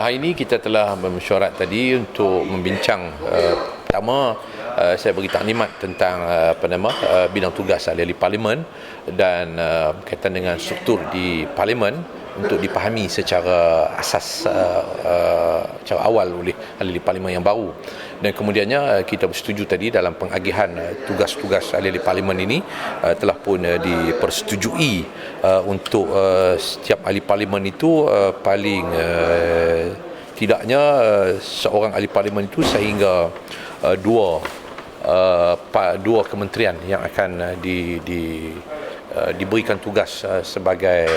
Hari ini kita telah bermesyuarat tadi untuk membincang pertama saya beri taklimat tentang bidang tugas ahli-ahli parlimen dan berkaitan dengan struktur di parlimen untuk dipahami secara asas secara awal oleh ahli-ahli parlimen yang baru. Dan kemudiannya kita bersetuju tadi dalam pengagihan tugas-tugas ahli-ahli parlimen ini telah pun dipersetujui untuk setiap ahli parlimen itu paling tidaknya seorang ahli parlimen itu sehingga dua kementerian yang akan diberikan tugas sebagai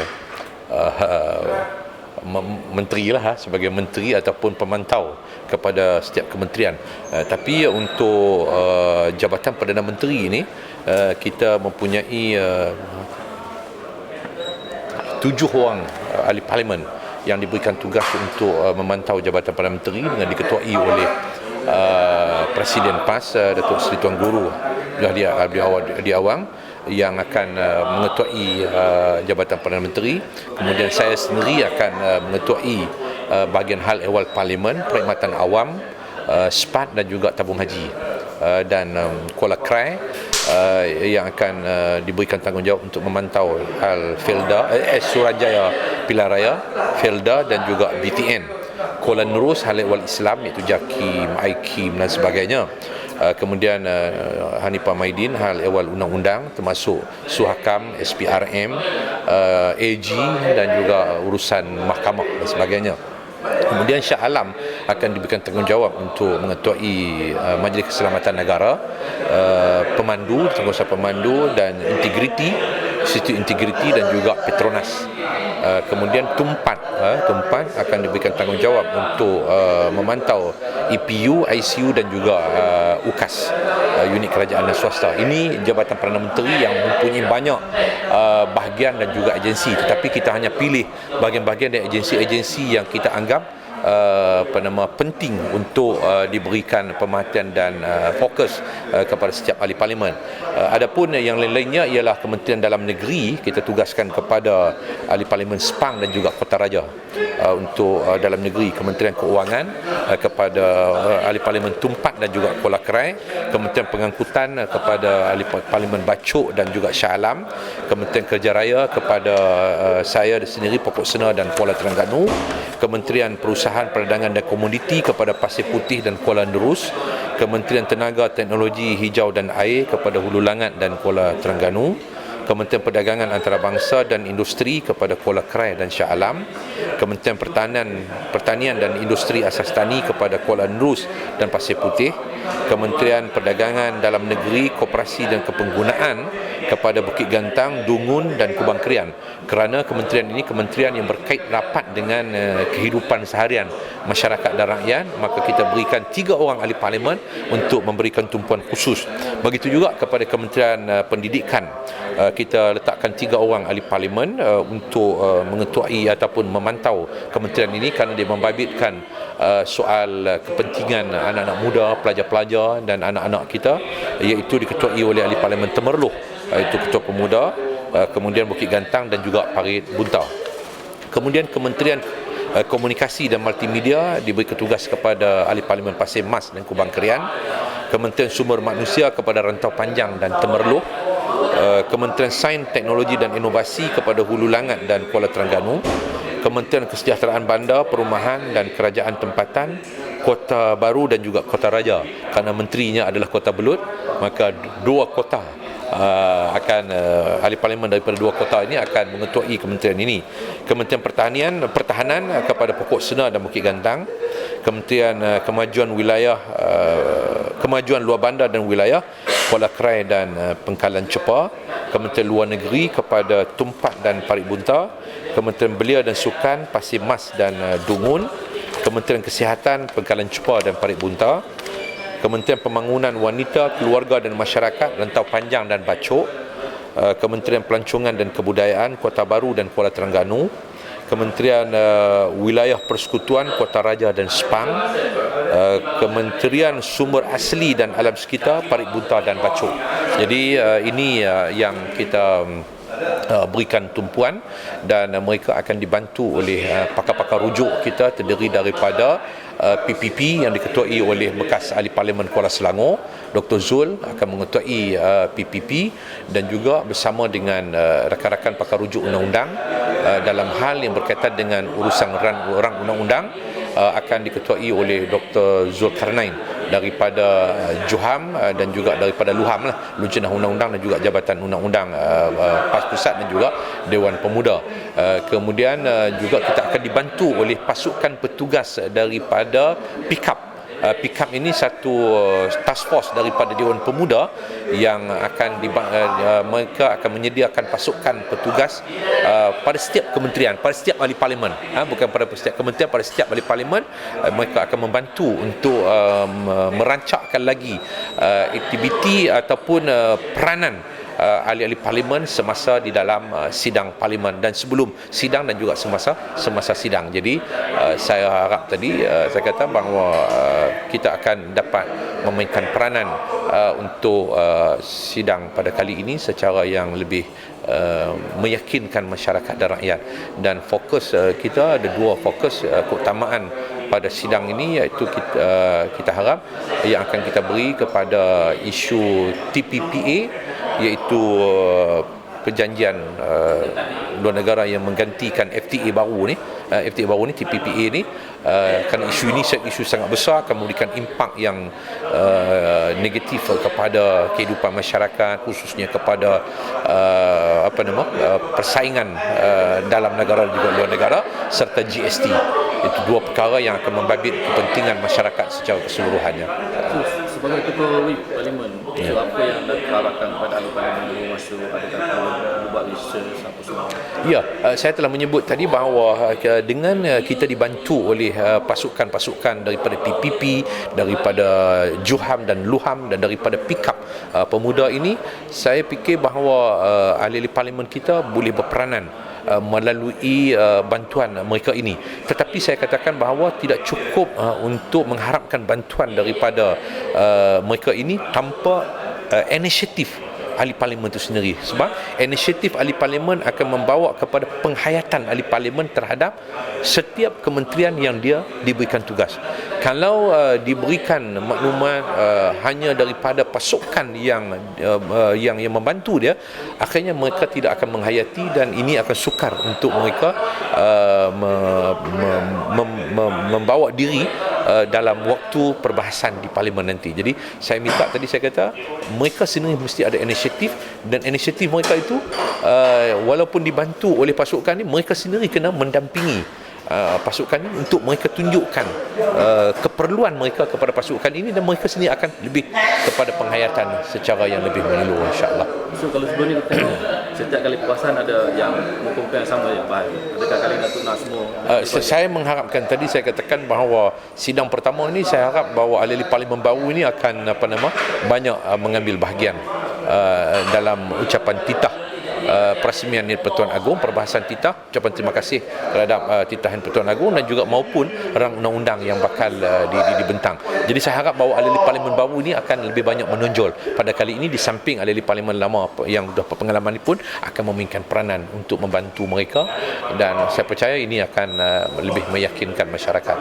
menteri lah, sebagai menteri ataupun pemantau kepada setiap kementerian. Tapi untuk jabatan Perdana Menteri ini kita mempunyai 7 orang ahli parlimen yang diberikan tugas untuk memantau jabatan Perdana Menteri dengan diketuai oleh Presiden PAS Datuk Seri Tuan Guru Abdul Awang yang akan mengetuai jabatan Perdana Menteri. Kemudian saya sendiri akan mengetuai bahagian hal ehwal parlimen, perkhidmatan awam, SPAT dan juga tabung haji, dan Kuala Krai yang akan diberikan tanggungjawab untuk memantau hal Felda, Suruhanjaya Pilihan Raya, Felda dan juga BTN. Kuala Nerus hal ehwal Islam iaitu JAKIM, IKIM dan sebagainya. Kemudian Hanifah Maidin hal ehwal undang-undang termasuk Suhakam, SPRM, AG dan juga urusan mahkamah dan sebagainya. Kemudian Shah Alam akan diberikan tanggungjawab untuk mengetuai Majlis Keselamatan Negara, pemandu, tanggungjawab pemandu dan integriti, Institut Integriti dan juga Petronas. Kemudian Tumpat akan diberikan tanggungjawab untuk memantau EPU, ICU dan juga UKAS, unit kerajaan dan swasta. Ini jabatan Perdana Menteri yang mempunyai banyak bahagian dan juga agensi, tetapi kita hanya pilih bahagian-bahagian dan agensi-agensi yang kita anggap penting untuk diberikan perhatian dan fokus kepada setiap ahli parlimen. Adapun yang lain-lainnya ialah Kementerian Dalam Negeri, kita tugaskan kepada ahli parlimen Sepang dan juga Kota Raja. Untuk dalam negeri, Kementerian Keuangan kepada ahli parlimen Tumpat dan juga Kuala Krai, Kementerian Pengangkutan kepada ahli parlimen Bacok dan juga Shah Alam, Kementerian Kerja Raya kepada saya sendiri Pokok Sena dan Kuala Terengganu, Kementerian Perusahaan Perdagangan dan Komoditi kepada Pasir Putih dan Kuala Nerus, Kementerian Tenaga Teknologi Hijau dan Air kepada Hulu Langat dan Kuala Terengganu, Kementerian Perdagangan Antarabangsa dan Industri kepada Kuala Krai dan Shah Alam, Kementerian Pertanian dan Industri Asas Tani kepada Kuala Nerus dan Pasir Putih, Kementerian Perdagangan Dalam Negeri, Koperasi dan Kepenggunaan kepada Bukit Gantang, Dungun dan Kubang Krian. Kerana kementerian ini kementerian yang berkait rapat dengan kehidupan seharian masyarakat dan rakyat, maka kita berikan 3 orang ahli parlimen untuk memberikan tumpuan khusus. Begitu juga kepada Kementerian Pendidikan, kita letakkan 3 orang ahli parlimen untuk mengetuai ataupun memantau kementerian ini kerana dia membabitkan soal kepentingan anak-anak muda, pelajar-pelajar dan anak-anak kita, iaitu diketuai oleh ahli parlimen Temerloh, iaitu Ketua Pemuda, kemudian Bukit Gantang dan juga Parit Bunta. Kemudian Kementerian Komunikasi dan Multimedia diberi tugas kepada ahli parlimen Pasir Mas dan Kubang Krian, Kementerian Sumber Manusia kepada Rantau Panjang dan Temerloh, Kementerian Sains, Teknologi dan Inovasi kepada Hulu Langat dan Kuala Terengganu, Kementerian Kesejahteraan Bandar, Perumahan dan Kerajaan Tempatan, Kota Baru dan juga Kota Raja. Kerana menterinya adalah Kota Belud, maka 2 kota ahli parlimen daripada 2 kota ini akan mengetuai kementerian ini. Kementerian Pertahanan kepada Pokok Sena dan Bukit Gantang, Kementerian Kemajuan Luar Bandar dan Wilayah Kuala Krai dan Pengkalan Cepa, Kementerian Luar Negeri kepada Tumpat dan Parit Bunta, Kementerian Belia dan Sukan Pasir Mas dan Dungun, Kementerian Kesihatan Pengkalan Cepa dan Parit Bunta, Kementerian Pembangunan Wanita, Keluarga dan Masyarakat Rantau Panjang dan Bacok, Kementerian Pelancongan dan Kebudayaan Kota Baru dan Kuala Terengganu, Kementerian Wilayah Persekutuan Kota Raja dan Sepang, Kementerian Sumber Asli dan Alam Sekitar Parit Bunta dan Bacok. Jadi ini yang kita berikan tumpuan, dan mereka akan dibantu oleh pakar-pakar rujuk kita terdiri daripada PPP yang diketuai oleh bekas Ahli Parlimen Kuala Selangor Dr. Zul akan mengetuai PPP, dan juga bersama dengan rakan-rakan pakar rujuk undang-undang dalam hal yang berkaitan dengan urusan orang undang-undang akan diketuai oleh Dr. Zulkarnain daripada Juham dan juga daripada Luham Lujnah Undang-Undang dan juga Jabatan Undang-Undang PAS Pusat dan juga Dewan Pemuda. Kemudian juga kita akan dibantu oleh pasukan petugas daripada PIKAP. PIKAP ini satu task force daripada Dewan Pemuda yang akan mereka akan menyediakan pasukan petugas pada setiap kementerian, pada setiap ahli parlimen, bukan pada setiap kementerian, pada setiap ahli parlimen. Mereka akan membantu untuk merancangkan lagi aktiviti ataupun peranan ahli-ahli parlimen semasa di dalam sidang parlimen dan sebelum sidang dan juga semasa sidang. Jadi saya harap tadi saya kata bahawa kita akan dapat memainkan peranan untuk sidang pada kali ini secara yang lebih meyakinkan masyarakat dan rakyat. Dan fokus kita ada dua fokus keutamaan pada sidang ini, iaitu kita harap yang akan kita beri kepada isu TPPA, iaitu perjanjian luar negara yang menggantikan FTA baru ni, TPPA ni, kerana isu ini isu sangat besar, akan memberikan impak yang negatif kepada kehidupan masyarakat, khususnya kepada persaingan dalam negara dan juga luar negara, serta GST. Itu dua perkara yang akan membabit kepentingan masyarakat secara keseluruhannya. Sebagai Ketua Whip Parlimen, apa yang anda harapkan kepada ahli parlimen masuk, adakah perlu buat research apa semua? Ya, saya telah menyebut tadi bahawa dengan kita dibantu oleh pasukan-pasukan daripada PPP, daripada Juham dan Luham dan daripada PIKAP pemuda ini, saya fikir bahawa ahli-ahli parlimen kita boleh berperanan melalui bantuan mereka ini. Tetapi saya katakan bahawa tidak cukup untuk mengharapkan bantuan daripada mereka ini tanpa inisiatif ahli parlimen itu sendiri, sebab inisiatif ahli parlimen akan membawa kepada penghayatan ahli parlimen terhadap setiap kementerian yang dia diberikan tugas. Kalau diberikan maklumat hanya daripada pasukan yang membantu dia, akhirnya mereka tidak akan menghayati, dan ini akan sukar untuk mereka membawa diri dalam waktu perbahasan di parlimen nanti. Jadi saya minta tadi, saya kata mereka sendiri mesti ada inisiatif, dan inisiatif mereka itu walaupun dibantu oleh pasukan ni, mereka sendiri kena mendampingi pasukan ini untuk mereka tunjukkan keperluan mereka kepada pasukan ini, dan mereka sendiri akan lebih kepada penghayatan secara yang lebih menyeluruh, insya-Allah. So kalau sebelum ni setiap kali puasan ada yang mengumumkan sama yang baik. Adakah kali Datuk nak semua? Saya mengharapkan, tadi saya katakan bahawa sidang pertama ini saya harap bahawa ahli-ahli parlimen baru ini akan banyak mengambil bahagian dalam ucapan titah Perasmian Persatuan Agong, perbahasan titah, ucapan terima kasih terhadap titahan Persatuan Agong, dan juga maupun rang undang-undang yang bakal dibentang. Jadi saya harap bahawa ahli parlimen baru ini akan lebih banyak menonjol pada kali ini, di samping ahli parlimen lama yang sudah berpengalaman ini pun akan memainkan peranan untuk membantu mereka, dan saya percaya ini akan lebih meyakinkan masyarakat.